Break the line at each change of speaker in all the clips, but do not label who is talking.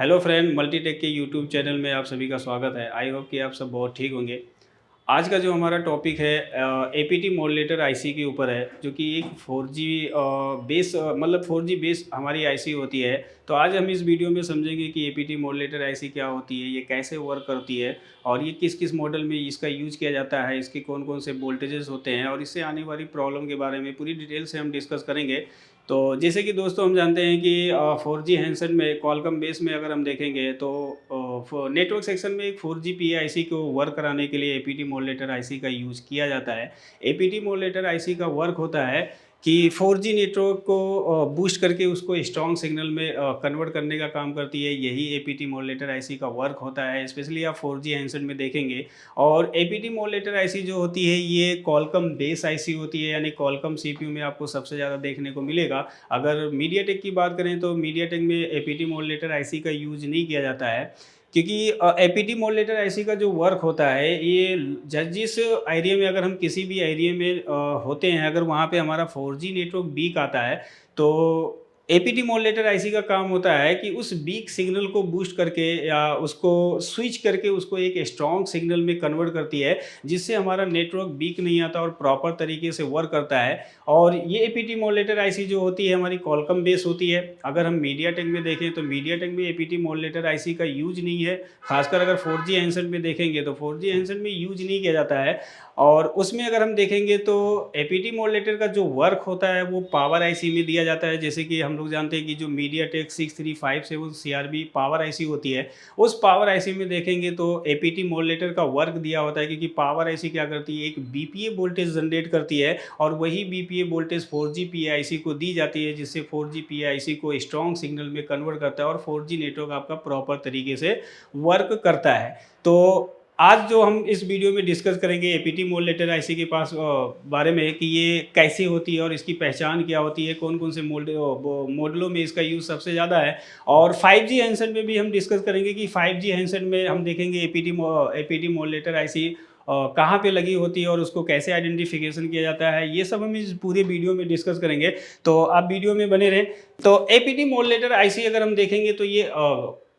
Hello friend, Multitech के YouTube channel में आप सभी का स्वागत है। आई होप कि आप सब बहुत ठीक होंगे। आज का जो हमारा टॉपिक है एपीटी मॉड्यूलेटर आईसी के ऊपर है, जो कि एक 4G बेस मतलब 4G बेस हमारी आईसी होती है। तो आज हम इस वीडियो में समझेंगे कि एपीटी मॉड्यूलेटर आईसी क्या होती है, ये कैसे वर्क करती है और ये किस किस मॉडल में इसका यूज़ किया जाता है, इसके कौन कौन से वोल्टेजेस होते हैं और इससे आने वाली प्रॉब्लम के बारे में पूरी डिटेल से हम डिस्कस करेंगे। तो जैसे कि दोस्तों हम जानते हैं कि 4G हैंडसेट में क्वालकॉम बेस में अगर हम देखेंगे तो नेटवर्क सेक्शन में एक 4G पी आईसी को वर्क कराने के लिए एपीटी मॉड्यूलेटर आईसी का यूज़ किया जाता है। एपीटी मॉड्यूलेटर आईसी का वर्क होता है कि 4G नेटवर्क को बूस्ट करके उसको स्ट्रॉन्ग सिग्नल में कन्वर्ट करने का काम करती है। यही एपीटी मॉड्यूलेटर आईसी का वर्क होता है। स्पेशली आप 4G हैंडसेट में देखेंगे। और एपीटी मॉड्यूलेटर आईसी जो होती है ये क्वालकॉम बेस आईसी होती है, यानी क्वालकॉम सीपीयू में आपको सबसे ज़्यादा देखने को मिलेगा। अगर मीडियाटेक की बात करें तो मीडियाटेक में एपीटी मॉड्यूलेटर आईसी का यूज़ नहीं किया जाता है, क्योंकि एपीटी मॉड्यूलेटर आईसी का जो वर्क होता है ये जिस एरिया में, अगर हम किसी भी एरिया में होते हैं, अगर वहाँ पे हमारा 4G नेटवर्क वीक आता है तो एपीटी मॉड्यूलेटर आईसी का काम होता है कि उस वीक सिग्नल को बूस्ट करके या उसको स्विच करके उसको एक स्ट्रॉन्ग सिग्नल में कन्वर्ट करती है, जिससे हमारा नेटवर्क वीक नहीं आता और प्रॉपर तरीके से वर्क करता है। और ये एपीटी मॉड्यूलेटर आईसी जो होती है हमारी क्वालकॉम बेस होती है। अगर हम मीडियाटेक में देखें तो मीडियाटेक में एपीटी मॉड्यूलेटर आईसी का यूज नहीं है। खासकर अगर 4G हैंडसेट में देखेंगे तो 4G हैंडसेट में यूज नहीं किया जाता है। और उसमें अगर हम देखेंगे तो एपीटी मॉड्यूलेटर का जो वर्क होता है वो पावर आईसी में दिया जाता है। जैसे कि हम लोग जानते हैं कि जो मीडियाटेक 6357 सीआरबी पावर आईसी होती है, उस पावर आईसी में देखेंगे तो एपीटी मॉड्यूलेटर का वर्क दिया होता है, क्योंकि पावर आईसी क्या करती है, एक बीपीए वोल्टेज जनरेट करती है और वही बीपीए वोल्टेज 4G पीआईसी को दी जाती है, जिससे 4G पीआईसी को स्ट्रॉन्ग सिग्नल में कन्वर्ट करता है और 4G नेटवर्क आपका प्रॉपर तरीके से वर्क करता है। तो आज जो हम इस वीडियो में डिस्कस करेंगे एपीटी मॉड्यूलेटर आईसी के पास बारे में कि ये कैसी होती है और इसकी पहचान क्या होती है, कौन कौन से मॉडलों में इसका यूज़ सबसे ज़्यादा है। और 5G हैंडसेट में भी हम डिस्कस करेंगे कि 5G हैंडसेट में हम देखेंगे एपीटी मॉड्यूलेटर आईसी कहाँ पे लगी होती है और उसको कैसे आइडेंटिफिकेशन किया जाता है। ये सब हम इस पूरे वीडियो में डिस्कस करेंगे, तो आप वीडियो में बने रहें। तो एपीटी मॉड्यूलेटर आईसी अगर हम देखेंगे तो ये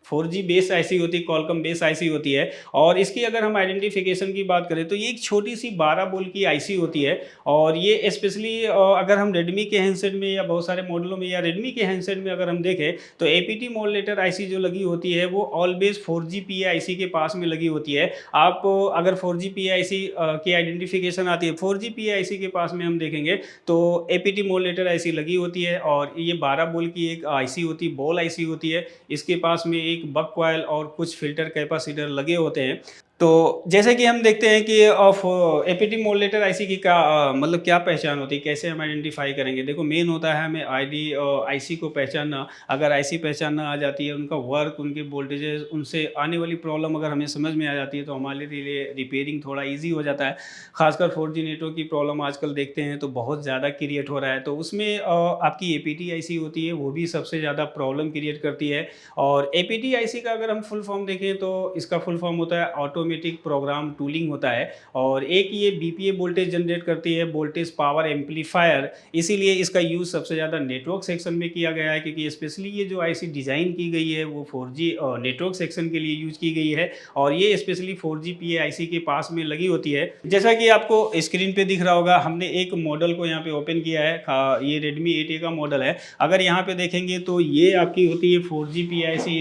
4G बेस आईसी होती है, क्वालकॉम बेस आईसी होती है। और इसकी अगर हम आइडेंटिफिकेशन की बात करें तो ये एक छोटी सी 12 बोल की आईसी होती है। और ये स्पेशली अगर हम रेडमी के हैंडसेट में या बहुत सारे मॉडलों में या रेडमी के हैंडसेट में अगर हम देखें तो एपीटी मॉड्यूलेटर आईसी जो लगी होती है वो ऑलवेज 4G पीआईसी के पास में लगी होती है। आप अगर 4G पीआईसी की आइडेंटिफिकेशन आती है, 4G पीआईसी के पास में हम देखेंगे तो एपीटी मॉड्यूलेटर आईसी लगी होती है। और ये 12 बोल की एक आईसी होती है, बॉल आईसी होती है। इसके पास में एक बक कॉइल और कुछ फिल्टर कैपेसिटर लगे होते हैं। तो जैसे कि हम देखते हैं कि ऑफ एपीटी मॉड्यूलेटर आईसी की क्या मतलब क्या पहचान होती है, कैसे हम आइडेंटिफाई करेंगे। देखो, मेन होता है हमें आईसी को पहचानना। अगर आईसी पहचानना आ जाती है, उनका वर्क, उनके वोल्टेजेस, उनसे आने वाली प्रॉब्लम अगर हमें समझ में आ जाती है तो हमारे लिए रिपेयरिंग थोड़ा ईजी हो जाता है। खासकर 4G नेटवर्क की प्रॉब्लम आजकल देखते हैं तो बहुत ज़्यादा क्रिएट हो रहा है, तो उसमें आपकी एपीटी आईसी होती है वो भी सबसे ज़्यादा प्रॉब्लम क्रिएट करती है। और एपीटी आईसी का अगर हम फुल फॉर्म देखें तो इसका फुल फॉर्म होता है ऑटोमेटिक प्रोग्राम टूलिंग होता है। और एक ये बीपीए वोल्टेज जनरेट करती है, वोल्टेज पावर एम्पलीफायर। इसीलिए इसका यूज़ सबसे ज़्यादा नेटवर्क सेक्शन में किया गया है, क्योंकि स्पेशली ये जो आईसी डिज़ाइन की गई है वो 4G नेटवर्क सेक्शन के लिए यूज़ की गई है। और ये स्पेशली 4G पीआईसी के पास में लगी होती है। जैसा कि आपको स्क्रीन पे दिख रहा होगा, हमने एक मॉडल को यहाँ पे ओपन किया है। ये रेडमी 8A का मॉडल है। अगर यहाँ पे देखेंगे तो ये आपकी होती है 4G पीआईसी,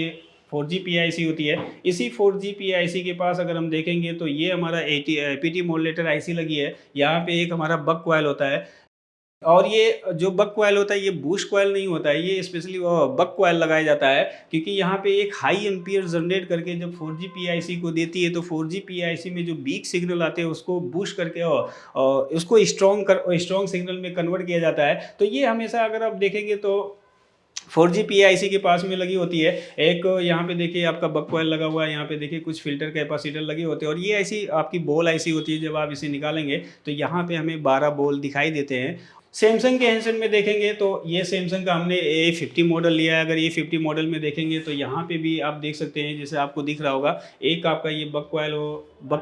4G पीआईसी होती है। इसी 4G पीआईसी के पास अगर हम देखेंगे तो ये हमारा एपीटी मॉड्यूलेटर आईसी लगी है। यहाँ पे एक हमारा बक कॉइल होता है। और ये जो बक कॉइल होता है ये बूस्ट कॉइल नहीं होता है, ये स्पेशली बक कॉइल लगाया जाता है, क्योंकि यहाँ पे एक हाई एम्पियर जनरेट करके जब 4G पीआईसी को देती है तो 4G पीआईसी में जो वीक सिग्नल आते हैं उसको बूस्ट करके उसको स्ट्रॉन्ग सिग्नल में कन्वर्ट किया जाता है। तो ये हमेशा अगर आप देखेंगे तो 4G पीआईसी के पास में लगी होती है। एक यहाँ पे देखिए आपका बक कॉइल लगा हुआ है, यहाँ पे देखिए कुछ फिल्टर कैपेसिटर लगे होते हैं। और ये ऐसी आपकी बॉल आईसी होती है, जब आप इसे निकालेंगे तो यहाँ पे हमें 12 बॉल दिखाई देते हैं। सैमसंग के हैंडसेट में देखेंगे तो ये सैमसंग का हमने A50 मॉडल लिया है। अगर ये 50 मॉडल में देखेंगे तो यहाँ पे भी आप देख सकते हैं, जैसे आपको दिख रहा होगा, एक आपका ये बक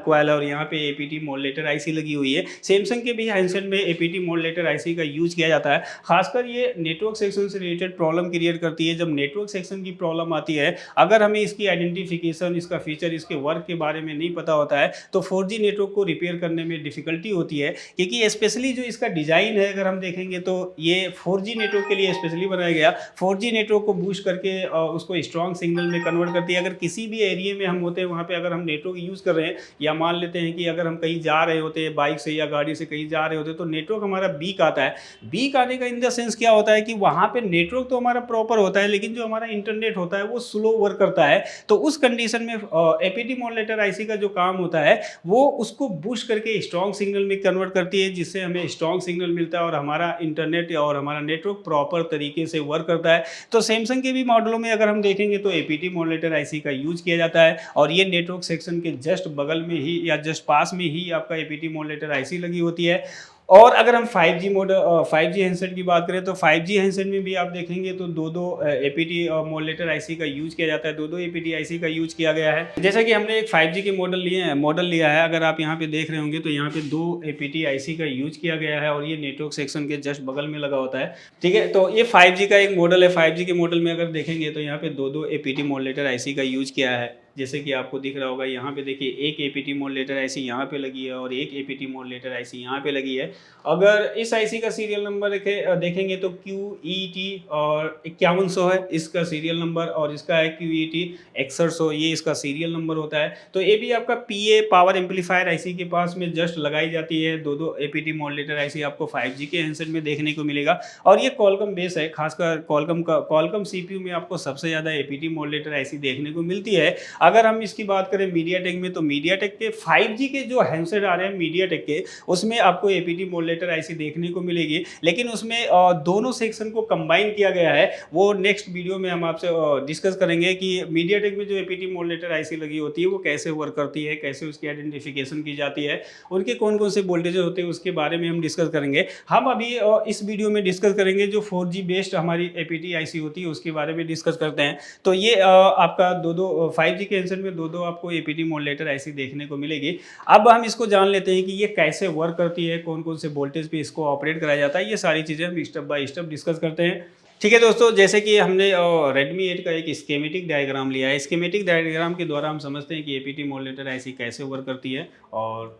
कॉइल और यहाँ पे APT मॉड्यूलेटर आईसी लगी हुई है। सैमसंग के भी हैंडसेट में APT मॉड्यूलेटर आईसी का यूज किया जाता है। खासकर ये नेटवर्क सेक्शन से रिलेटेड प्रॉब्लम क्रिएट करती है। जब नेटवर्क सेक्शन की प्रॉब्लम आती है, अगर हमें इसकी आइडेंटिफिकेशन, इसका फीचर, इसके वर्क के बारे में नहीं पता होता है तो 4G नेटवर्क को रिपेयर करने में डिफिकल्टी होती है। क्योंकि स्पेशली जो इसका डिज़ाइन है, अगर हम देखेंगे तो ये 4G नेटवर्क के लिए स्पेशली बनाया गया। 4G नेटवर्क को बूस्ट करके उसको स्ट्रॉन्ग सिग्नल में कन्वर्ट करती है। अगर किसी भी एरिया में हम होते हैं, वहाँ पे अगर हम नेटवर्क यूज़ कर रहे हैं, या मान लेते हैं कि अगर हम कहीं जा रहे होते हैं बाइक से या गाड़ी से कहीं जा रहे होते हैं, तो नेटवर्क हमारा वीक आता है। वीक आने का इन द सेंस क्या होता है कि वहाँ पे नेटवर्क तो हमारा प्रॉपर होता है, लेकिन जो हमारा इंटरनेट होता है वो स्लो वर्क करता है। तो उस कंडीशन में APT मॉड्यूलेटर आईसी का जो काम होता है वो उसको बूस्ट करके स्ट्रॉन्ग सिग्नल में कन्वर्ट करती है, जिससे हमें स्ट्रॉन्ग सिग्नल मिलता है और हमारा इंटरनेट और हमारा नेटवर्क प्रॉपर तरीके से वर्क करता है। तो सैमसंग के भी मॉडलों में अगर हम देखेंगे तो APT मॉड्यूलेटर आईसी का यूज किया जाता है, और ये नेटवर्क सेक्शन के जस्ट बगल में ही या जस्ट पास में ही आपका APT मॉड्यूलेटर आईसी लगी होती है। और अगर हम 5G हैंडसेट की बात करें तो 5G हैंडसेट में भी आप देखेंगे तो दो APT मॉड्यूलेटर आईसी का यूज किया जाता है, दो APT आईसी का यूज किया गया है। जैसा कि हमने एक 5G के मॉडल लिया है, अगर आप यहाँ पे देख रहे होंगे तो यहाँ पे दो APT आईसी का यूज किया गया है, और ये नेटवर्क सेक्शन के जस्ट बगल में लगा होता है। ठीक है, तो ये 5G का एक मॉडल है। 5G के मॉडल में अगर देखेंगे तो यहाँ पे दो APT मॉड्यूलेटर आईसी का यूज किया है। जैसे कि आपको दिख रहा होगा, यहाँ पे देखिए एक APT मॉड्यूलेटर आईसी यहाँ पे लगी है और एक APT मॉड्यूलेटर आईसी यहाँ पे लगी है। अगर इस आईसी का सीरियल नंबर देखेंगे तो QET और 5100 है इसका सीरियल नंबर, और इसका है QET 6100, ये इसका सीरियल नंबर होता है। तो ये भी आपका PA पावर एम्पलीफायर आईसी के पास में जस्ट लगाई जाती है। दो APT मॉड्यूलेटर आईसी आपको 5G के हैंडसेट में देखने को मिलेगा, और ये कॉलकम बेस है। खासकर कॉलकम CPU में आपको सबसे ज़्यादा APT मॉड्यूलेटर आईसी देखने को मिलती है। अगर हम इसकी बात करें मीडियाटेक में, तो मीडियाटेक के 5G के जो हैंडसेट आ रहे हैं मीडियाटेक के, उसमें आपको APT मॉड्यूलेटर आईसी देखने को मिलेगी, लेकिन उसमें दोनों सेक्शन को कंबाइन किया गया है। वो नेक्स्ट वीडियो में हम आपसे डिस्कस करेंगे कि मीडियाटेक में जो APT मॉड्यूलेटर आईसी लगी होती है वो कैसे वर्क करती है, कैसे उसकी आइडेंटिफिकेशन की जाती है, उनके कौन कौन से वोल्टेजेस होते हैं, उसके बारे में हम डिस्कस करेंगे। हम अभी इस वीडियो में डिस्कस करेंगे जो 4G बेस्ड हमारी APT आईसी होती है उसके बारे में डिस्कस करते हैं। तो ये आपका दो 5G के हैंडसेट में दो आपको APT मॉड्यूलेटर आईसी देखने को मिलेगी। अब हम इसको जान लेते हैं कि ये कैसे वर्क करती है, कौन कौन से वोल्टेज पे इसको ऑपरेट कराया जाता है। ये सारी चीज़ें हम स्टेप बाय स्टेप डिस्कस करते हैं। ठीक है दोस्तों, जैसे कि हमने Redmi 8 का एक स्कीमेटिक डायग्राम लिया है। स्कीमेटिक डायग्राम के द्वारा हम समझते हैं कि APT मॉड्यूलेटर आईसी कैसे वर्क करती है, और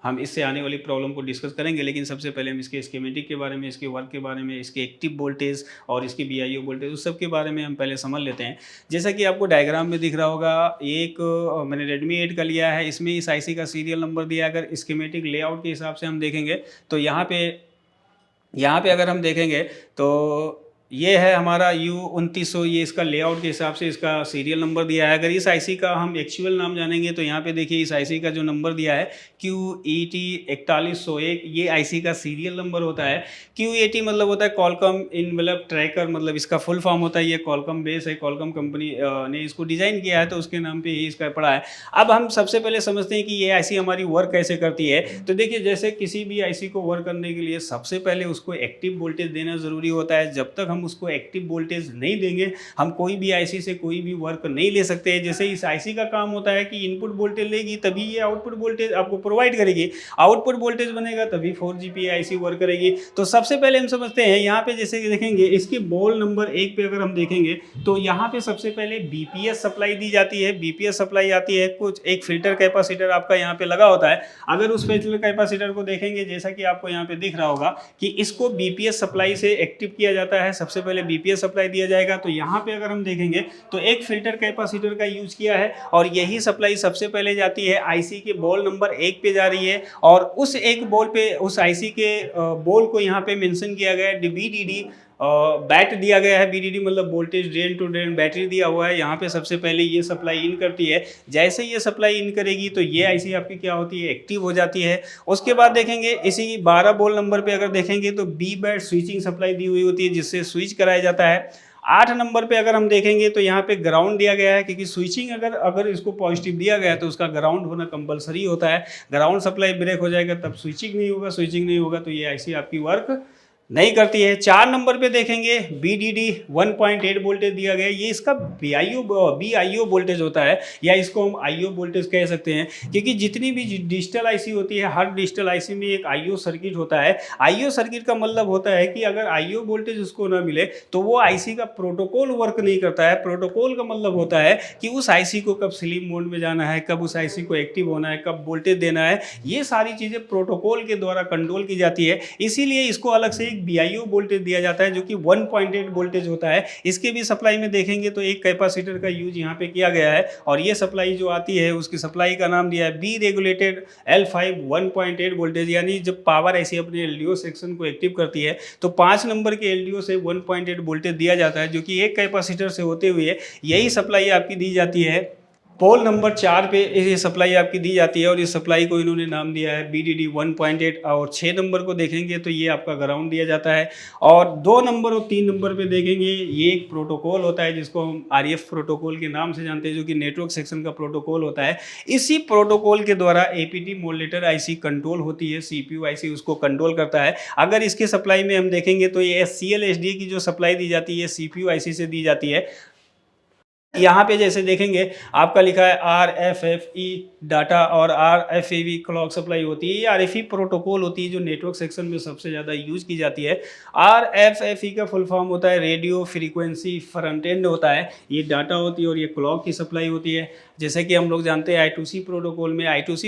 हम इससे आने वाली प्रॉब्लम को डिस्कस करेंगे। लेकिन सबसे पहले हम इसके स्कीमेटिक के बारे में, इसके वर्क के बारे में, इसके एक्टिव वोल्टेज और इसकी BIO वोल्टेज, उस सब के बारे में हम पहले समझ लेते हैं। जैसा कि आपको डायग्राम में दिख रहा होगा, एक मैंने Redmi 8 का लिया है, इसमें इस आईसी का सीरियल नंबर दिया है। अगर स्कीमेटिक लेआउट के हिसाब से हम देखेंगे तो यहाँ पे अगर हम देखेंगे तो ये है हमारा U2900, ये इसका लेआउट के हिसाब से इसका सीरियल नंबर दिया है। अगर इस आईसी का हम एक्चुअल नाम जानेंगे तो यहाँ पे देखिए इस आईसी का जो नंबर दिया है QET 4101, ये आईसी का सीरियल नंबर होता है। QET मतलब होता है कॉलकम इनवेलप ट्रैकर, मतलब इसका फुल फॉर्म होता है। ये कॉलकम बेस है, कॉलकम कंपनी ने इसको डिज़ाइन किया है तो उसके नाम पर ही इसका पड़ा है। अब हम सबसे पहले समझते हैं कि ये आईसी हमारी वर्क कैसे करती है। तो देखिए, जैसे किसी भी आईसी को वर्क करने के लिए सबसे पहले उसको एक्टिव वोल्टेज देना ज़रूरी होता है। जब तक हम उसको एक्टिव वोल्टेज नहीं देंगे, हम कोई भी आईसी से कोई भी वर्क नहीं ले सकते हैं। जैसे इस आईसी का काम होता है कि इनपुट वोल्टेज लेगी तभी ये आउटपुट वोल्टेज आपको प्रोवाइड करेगी, आउटपुट वोल्टेज बनेगा तभी 4G आईसी वर्क करेगी। तो सबसे पहले हम समझते हैं यहाँ पे, जैसे कि देखेंगे इसके बॉल नंबर 1 पे अगर हम देखेंगे तो यहाँ पे सबसे पहले BPS सप्लाई दी जाती है। BPS सप्लाई आती है, कुछ एक फिल्टर कैपेसिटर आपका यहाँ पे लगा होता है। अगर उस फिल्टर कैपेसिटर को देखेंगे, जैसा कि आपको यहाँ पे दिख रहा होगा कि इसको BPS सप्लाई से एक्टिव किया जाता है। सबसे पहले BPS सप्लाई दिया जाएगा। तो यहाँ पे अगर हम देखेंगे तो एक फिल्टर कैपेसिटर का यूज किया है, और यही सप्लाई सबसे पहले जाती है आईसी के बॉल नंबर 1 पे जा रही है, और उस एक बॉल पे, उस आईसी के बॉल को यहाँ पे मेंशन किया गया है VDD, बैट दिया गया है। VDD मतलब voltage drain to drain battery दिया हुआ है। यहाँ पे सबसे पहले ये सप्लाई इन करती है। जैसे ये सप्लाई इन करेगी तो ये आईसी आपकी क्या होती है, एक्टिव हो जाती है। उसके बाद देखेंगे इसी 12 बॉल नंबर पे अगर देखेंगे तो B बैट स्विचिंग सप्लाई दी हुई होती है, जिससे स्विच कराया जाता है। 8 नंबर पे अगर हम देखेंगे तो यहाँ पे ग्राउंड दिया गया है, क्योंकि स्विचिंग अगर इसको पॉजिटिव दिया गया है तो उसका ग्राउंड होना कंपलसरी होता है। ग्राउंड सप्लाई ब्रेक हो जाएगा तब स्विचिंग नहीं होगा, स्विचिंग नहीं होगा तो ये आईसी आपकी वर्क नहीं करती है। 4 नंबर पे देखेंगे बीडीडी 1.8 वोल्टेज दिया गया है, ये इसका बीआईओ वोल्टेज होता है, या इसको हम आईओ वोल्टेज कह सकते हैं, क्योंकि जितनी भी डिजिटल आईसी होती है, हर डिजिटल आईसी में एक आईओ सर्किट होता है। आईओ सर्किट का मतलब होता है कि अगर आईओ वोल्टेज उसको ना मिले तो वो आईसी का प्रोटोकॉल वर्क नहीं करता है। प्रोटोकॉल का मतलब होता है कि उस आईसी को कब स्लीप मोड में जाना है, कब उस आईसी को एक्टिव होना है, कब वोल्टेज देना है, ये सारी चीज़ें प्रोटोकॉल के द्वारा कंट्रोल की जाती है। इसीलिए इसको अलग से एक बीआईओ वोल्टेज दिया जाता है जो कि 1.8 वोल्टेज होता है। इसके भी सप्लाई में देखेंगे तो एक कैपेसिटर का यूज यहाँ पे किया गया है, और ये सप्लाई जो आती है उसकी सप्लाई का नाम दिया है बी रेगुलेटेड L5 1.8 वोल्टेज। यानी जब पावर ऐसी अपने एलडीओ सेक्शन को एक्टिव करती है तो 5 नंबर के एलडीओ से 1.8 वोल्टेज दिया जाता है, जो कि एक कैपेसिटर से होते हुए यही सप्लाई आपकी दी जाती है। पोल नंबर 4 पे ये सप्लाई आपकी दी जाती है, और इस सप्लाई को इन्होंने नाम दिया है BDD 1.8। और 6 नंबर को देखेंगे तो ये आपका ग्राउंड दिया जाता है। और 2 नंबर और 3 नंबर पे देखेंगे ये एक प्रोटोकॉल होता है जिसको हम RF प्रोटोकॉल के नाम से जानते हैं, जो कि नेटवर्क सेक्शन का प्रोटोकॉल होता है। इसी प्रोटोकॉल के द्वारा APT मॉड्यूलेटर IC कंट्रोल होती है, CPU IC उसको कंट्रोल करता है। अगर इसके सप्लाई में हम देखेंगे तो ये SCL SDA की जो सप्लाई दी जाती है CPU IC से दी जाती है। यहाँ पे जैसे देखेंगे आपका लिखा है RFFE डाटा और RFEV क्लॉक सप्लाई होती है। ये RFE प्रोटोकॉल होती है जो नेटवर्क सेक्शन में सबसे ज़्यादा यूज की जाती है। RFFE का फुल फॉर्म होता है रेडियो फ्रीक्वेंसी फ्रंट एंड होता है, ये डाटा होती है और ये क्लॉक की सप्लाई होती है। जैसे कि हम लोग जानते हैं I2C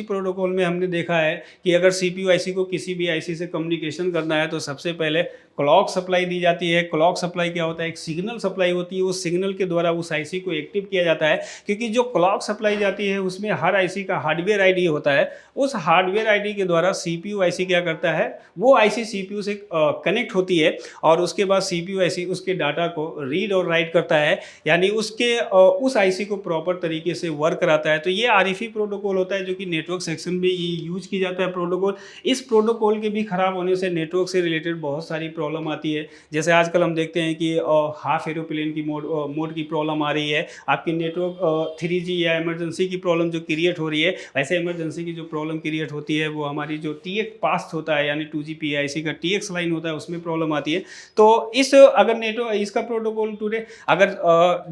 प्रोटोकॉल में हमने देखा है कि अगर CPU IC को किसी भी IC से कम्युनिकेशन करना है तो सबसे पहले क्लॉक सप्लाई दी जाती है। क्लॉक सप्लाई क्या होता है, एक सिग्नल सप्लाई होती है, उस सिग्नल के द्वारा उस आईसी को एक्टिव किया जाता है। क्योंकि जो क्लॉक सप्लाई जाती है उसमें हर आईसी का हार्डवेयर आईडी होता है, उस हार्डवेयर आईडी के द्वारा सीपीयू आईसी क्या करता है, वो आईसी सीपीयू से कनेक्ट होती है, और उसके बाद सीपीयू आईसी उसके डाटा को रीड और राइट करता है, यानी उस आईसी को प्रॉपर तरीके से वर्क कराता है। तो ये आरएफई प्रोटोकॉल होता है जो कि नेटवर्क सेक्शन में ये यूज की जाता है प्रोटोकॉल। इस प्रोटोकॉल के भी खराब होने से नेटवर्क से रिलेटेड बहुत सारी प्रॉब्लम आती है। जैसे आजकल हम देखते हैं कि हाफ एरोप्लेन की मोड की प्रॉब्लम आ रही है, आपकी नेटवर्क 3G या इमरजेंसी की प्रॉब्लम जो क्रिएट हो रही है। वैसे इमरजेंसी की जो प्रॉब्लम क्रिएट होती है वो हमारी जो TX पास होता है, यानी 2G PIC का TX लाइन होता है, उसमें प्रॉब्लम आती है। तो अगर नेटवर्क इसका प्रोटोकॉल टूटे, अगर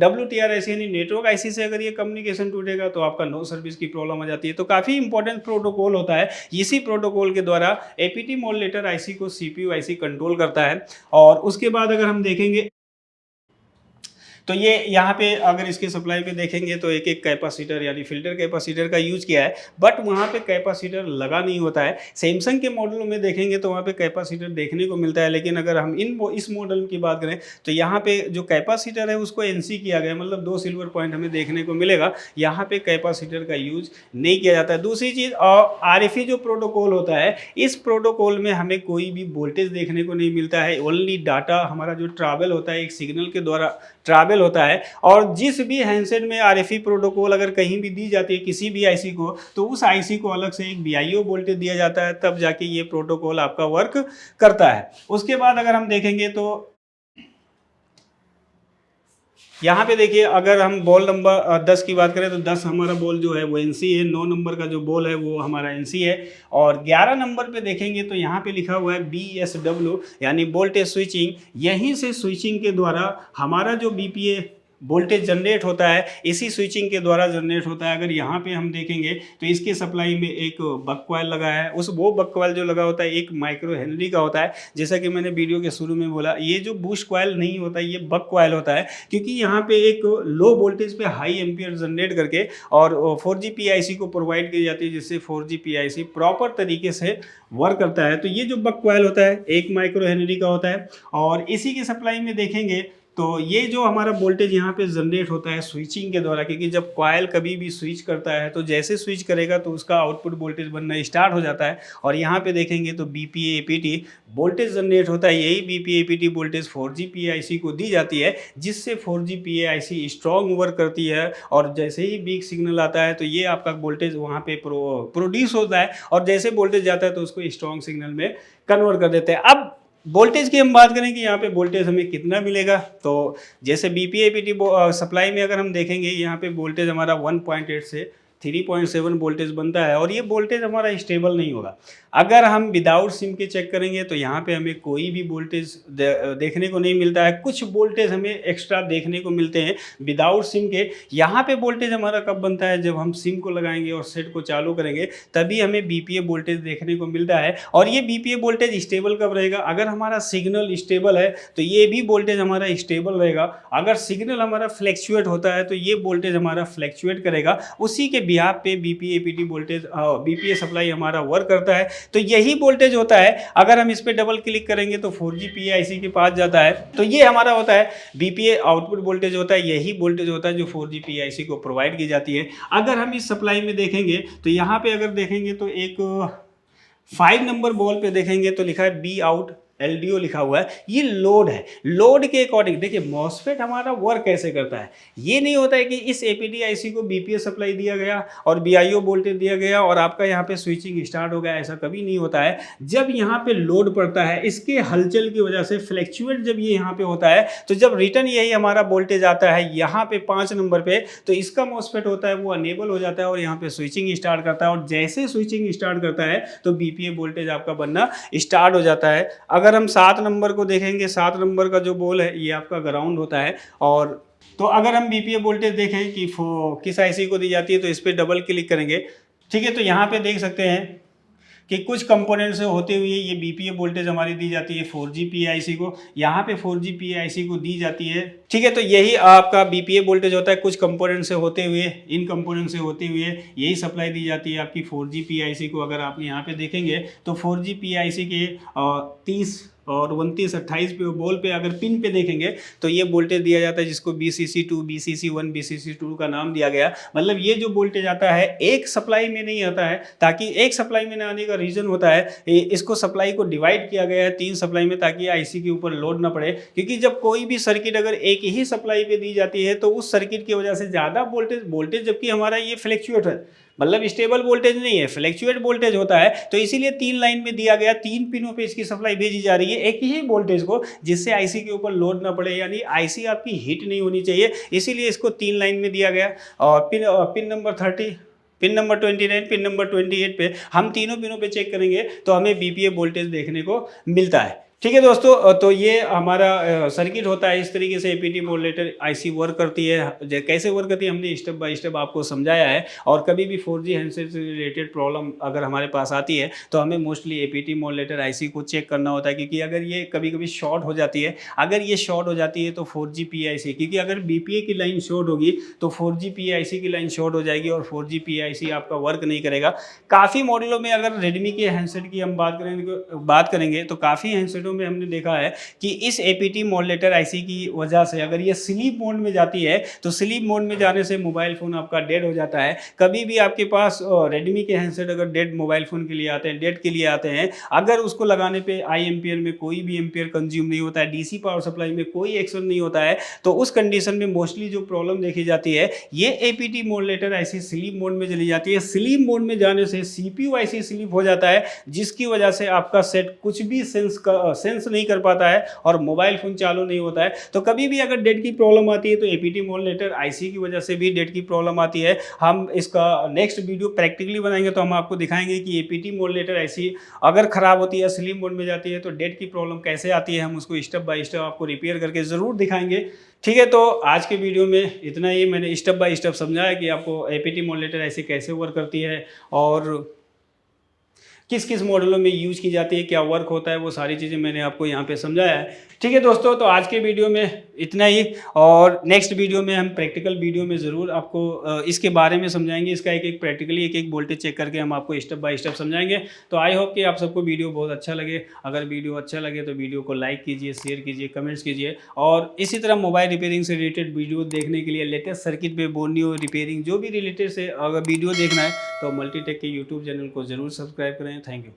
WTRIC यानी नेटवर्क आईसी से अगर ये कम्युनिकेशन टूटेगा तो आपका नो सर्विस की प्रॉब्लम आ जाती है। तो काफ़ी इंपॉर्टेंट प्रोटोकॉल होता है। इसी प्रोटोकॉल के द्वारा APT मॉड्यूलेटर आईसी को CPU IC कंट्रोल करता है। और उसके बाद अगर हम देखेंगे तो ये यहाँ पे अगर इसके सप्लाई पे देखेंगे तो एक एक कैपेसिटर यानी फिल्टर कैपेसिटर का यूज किया है, बट वहाँ पे कैपेसिटर लगा नहीं होता है। सैमसंग के मॉडलों में देखेंगे तो वहाँ पे कैपेसिटर देखने को मिलता है, लेकिन अगर हम इस मॉडल की बात करें तो यहाँ पे जो कैपेसिटर है उसको NC किया गया, मतलब 2 सिल्वर पॉइंट हमें देखने को मिलेगा। यहाँ पे कैपेसिटर का यूज नहीं किया जाता है। दूसरी चीज़, RFE जो प्रोटोकॉल होता है, इस प्रोटोकॉल में हमें कोई भी वोल्टेज देखने को नहीं मिलता है। ओनली डाटा हमारा जो ट्रैवल होता है एक सिग्नल के द्वारा ट्रैवल होता है। और जिस भी हैंडसेट में RFE प्रोटोकॉल अगर कहीं भी दी जाती है किसी भी आईसी को, तो उस आईसी को अलग से एक BIO वोल्टेज दिया जाता है, तब जाके ये प्रोटोकॉल आपका वर्क करता है। उसके बाद अगर हम देखेंगे तो यहाँ पे देखिए, अगर हम बॉल नंबर 10 की बात करें तो 10 हमारा बॉल जो है वो NC है, 9 नंबर का जो बॉल है वो हमारा NC है। और 11 नंबर पे देखेंगे तो यहाँ पे लिखा हुआ है BSW यानी वोल्टेज स्विचिंग। यहीं से स्विचिंग के द्वारा हमारा जो BPA वोल्टेज जनरेट होता है, इसी स्विचिंग के द्वारा जनरेट होता है। अगर यहाँ पे हम देखेंगे तो इसके सप्लाई में एक बक कॉइल लगा है, वो बक कॉइल जो लगा होता है एक माइक्रो हेनरी का होता है। जैसा कि मैंने वीडियो के शुरू में बोला, ये जो बूस्ट कॉइल नहीं होता, ये बक कॉइल होता है, क्योंकि यहाँ पे एक लो वोल्टेज पे हाई एम्पियर जनरेट करके और 4G PIC को प्रोवाइड की जाती है, जिससे 4G PIC प्रॉपर तरीके से वर्क करता है। तो ये जो बक कॉइल होता है एक माइक्रो हेनरी का होता है। और इसी की सप्लाई में देखेंगे तो ये जो हमारा वोल्टेज यहाँ पे जनरेट होता है स्विचिंग के द्वारा, क्योंकि जब कॉइल कभी भी स्विच करता है तो जैसे स्विच करेगा तो उसका आउटपुट वोल्टेज बनना स्टार्ट हो जाता है। और यहाँ पे देखेंगे तो BPA APT वोल्टेज जनरेट होता है। यही BPA APT voltage 4G PIC को दी जाती है, जिससे 4G PIC स्ट्रॉन्ग वर्क करती है। और जैसे ही बिग सिग्नल आता है तो ये आपका वोल्टेज वहाँ पे प्रोड्यूस होता है, और जैसे वोल्टेज जाता है तो उसको स्ट्रॉन्ग सिग्नल में कन्वर्ट कर देते हैं। अब वोल्टेज की हम बात करें कि यहाँ पे वोल्टेज हमें कितना मिलेगा, तो जैसे BPA APT सप्लाई में अगर हम देखेंगे यहाँ पे वोल्टेज हमारा 1.8 से 3.7 वोल्टेज बनता है और ये वोल्टेज हमारा स्टेबल नहीं होगा। अगर हम विदाउट सिम के चेक करेंगे तो यहाँ पे हमें कोई भी वोल्टेज देखने को नहीं मिलता है। कुछ वोल्टेज हमें एक्स्ट्रा देखने को मिलते हैं विदाउट सिम के। यहाँ पे वोल्टेज हमारा कब बनता है, जब हम सिम को लगाएंगे और सेट को चालू करेंगे तभी हमें बीपीए वोल्टेज देखने को मिलता है। और ये बीपीए वोल्टेज स्टेबल कब रहेगा, अगर हमारा सिग्नल स्टेबल है तो ये भी वोल्टेज हमारा स्टेबल रहेगा। अगर सिग्नल हमारा फ्लैक्चुएट होता है तो ये वोल्टेज हमारा फ्लैक्चुएट करेगा। उसी के बिहाफ पे BPA APT voltage BPA supply हमारा वर्क करता है। तो यही वोल्टेज होता है, अगर हम इस पे डबल क्लिक करेंगे तो 4G PIC के पास जाता है। तो ये हमारा होता है बीपीए आउटपुट वोल्टेज होता है, यही वोल्टेज होता है जो 4G PIC को प्रोवाइड की जाती है। अगर हम इस सप्लाई में देखेंगे तो यहाँ पे अगर देखेंगे तो एक 5 नंबर बॉल पे देखेंगे तो लिखा है बी आउट LDO लिखा हुआ है। ये लोड है, लोड के अकॉर्डिंग देखिए मॉसफेट हमारा वर्क कैसे करता है। ये नहीं होता है कि इस APD IC को बीपीए सप्लाई दिया गया और BIO वोल्टेज दिया गया और आपका यहाँ पे स्विचिंग स्टार्ट हो गया, ऐसा कभी नहीं होता है। जब यहाँ पे लोड पड़ता है, इसके हलचल की वजह से फ्लैक्चुएट जब ये यहाँ पे होता है, तो जब रिटर्न यही हमारा वोल्टेज आता है यहाँ पे 5 नंबर पे, तो इसका मॉसफेट होता है वो अनेबल हो जाता है और यहाँ पे स्विचिंग स्टार्ट करता है। और जैसे स्विचिंग स्टार्ट करता है तो बीपीए वोल्टेज आपका बनना स्टार्ट हो जाता है। अगर हम 7 नंबर को देखेंगे, 7 नंबर का जो बोल है ये आपका ग्राउंड होता है। और तो अगर हम बीपीए वोल्टेज देखें कि किस आईसी को दी जाती है तो इस पर डबल क्लिक करेंगे, ठीक है। तो यहाँ पे देख सकते हैं कि कुछ कंपोनेंट से होते हुए ये बीपीए वोल्टेज हमारी दी जाती है 4G PIC को, यहाँ पे 4G PIC को दी जाती है, ठीक है। तो यही आपका बीपीए वोल्टेज होता है, कुछ कंपोनेंट से होते हुए, इन कंपोनेंट से होते हुए यही सप्लाई दी जाती है आपकी 4G PIC को। अगर आप यहाँ पे देखेंगे तो 4G PIC के 30 और 29, 28 पे बॉल पे अगर पिन पे देखेंगे तो ये वोल्टेज दिया जाता है जिसको BCC2, BCC1, BCC2 का नाम दिया गया। मतलब ये जो वोल्टेज आता है एक सप्लाई में नहीं आता है, ताकि एक सप्लाई में ना आने का रीज़न होता है इसको सप्लाई को डिवाइड किया गया है 3 सप्लाई में, ताकि आईसी के ऊपर लोड ना पड़े। क्योंकि जब कोई भी सर्किट अगर एक ही सप्लाई पे दी जाती है तो उस सर्किट की वजह से ज़्यादा वोल्टेज जबकि हमारा ये फ्लैक्चुएट है, मतलब स्टेबल वोल्टेज नहीं है, फ्लैक्चुएट वोल्टेज होता है। तो इसीलिए 3 लाइन में दिया गया, 3 पिनों पे इसकी सप्लाई भेजी जा रही है एक ही वोल्टेज को, जिससे आईसी के ऊपर लोड ना पड़े, यानी आईसी आपकी हीट नहीं होनी चाहिए। इसीलिए इसको 3 लाइन में दिया गया। और pin number 30, pin number 29, pin number 28 पे हम तीनों पिनों पे चेक करेंगे तो हमें बीपीए वोल्टेज देखने को मिलता है, ठीक है दोस्तों। तो ये हमारा सर्किट होता है, इस तरीके से एपीटी मॉड्यूलेटर आईसी वर्क करती है। कैसे वर्क करती है हमने स्टेप बाय स्टेप आपको समझाया है। और कभी भी 4G हैंडसेट से रिलेटेड प्रॉब्लम अगर हमारे पास आती है तो हमें मोस्टली एपीटी मॉड्यूलेटर आईसी को चेक करना होता है, क्योंकि अगर ये कभी कभी शॉर्ट हो जाती है, अगर ये शॉर्ट हो जाती है तो 4G PIC, क्योंकि अगर बीपीए की लाइन शॉर्ट होगी तो 4G PIC की लाइन शॉर्ट हो जाएगी और 4G PIC आपका वर्क नहीं करेगा। काफ़ी मॉडलों में अगर रेडमी के हैंडसेट की हम बात करेंगे तो काफ़ी हैंडसेटों में हमने देखा है कि इस एपीटी मॉड्यूलेटर आईसी की वजह से अगर ये स्लीप मोड में जाती है तो स्लीप मोड में जाने से मोबाइल फ़ोन आपका डेड हो जाता है। कभी भी आपके पास रेडमी के हैंडसेट अगर डेड मोबाइल फ़ोन के लिए आते हैं, डेड के लिए आते हैं, अगर उसको लगाने पे आई एम्पियर में कोई भी एम्पियर कंज्यूम नहीं होता है, डीसी पावर सप्लाई में कोई एक्शन नहीं होता है, तो उस कंडीशन में मोस्टली जो प्रॉब्लम देखी जाती है ये APT modulator IC sleep mode में चली जाती है। स्लीप मोड में जाने से CPU आईसी स्लीप हो जाता है, जिसकी वजह से आपका सेट कुछ भी सेंस नहीं कर पाता है और मोबाइल फोन चालू नहीं होता है। तो कभी भी अगर डेट की प्रॉब्लम आती है तो एपीटी मॉड्यूलेटर आईसी की वजह से भी डेट की प्रॉब्लम आती है। हम इसका नेक्स्ट वीडियो प्रैक्टिकली बनाएंगे तो हम आपको दिखाएंगे कि एपीटी मॉड्यूलेटर आईसी अगर खराब होती है, स्लीप मोड में जाती है, तो डेट की प्रॉब्लम कैसे आती है, हम उसको स्टेप बाय स्टेप आपको रिपेयर करके ज़रूर दिखाएंगे, ठीक है। तो आज के वीडियो में इतना ही, मैंने स्टेप बाय स्टेप समझाया कि आपको एपीटी मॉड्यूलेटर आईसी कैसे वर्क करती है और किस किस मॉडलों में यूज़ की जाती है, क्या वर्क होता है, वो सारी चीज़ें मैंने आपको यहाँ पे समझाया है, ठीक है दोस्तों। तो आज के वीडियो में इतना ही, और नेक्स्ट वीडियो में हम प्रैक्टिकल वीडियो में ज़रूर आपको इसके बारे में समझाएंगे, इसका एक प्रैक्टिकली एक वोल्टेज चेक करके हम आपको स्टेप बाय स्टेप समझाएंगे। तो आई होप कि आप सबको वीडियो बहुत अच्छा लगे। अगर वीडियो अच्छा लगे तो वीडियो को लाइक कीजिए, शेयर कीजिए, कमेंट्स कीजिए, और इसी तरह मोबाइल रिपेयरिंग से रिलेटेड वीडियो देखने के लिए, लेटेस्ट सर्किट पे बोर्नियो रिपेयरिंग जो भी रिलेटेड से अगर वीडियो देखना है तो मल्टीटेक के यूट्यूब चैनल को ज़रूर सब्सक्राइब करें। Thank you.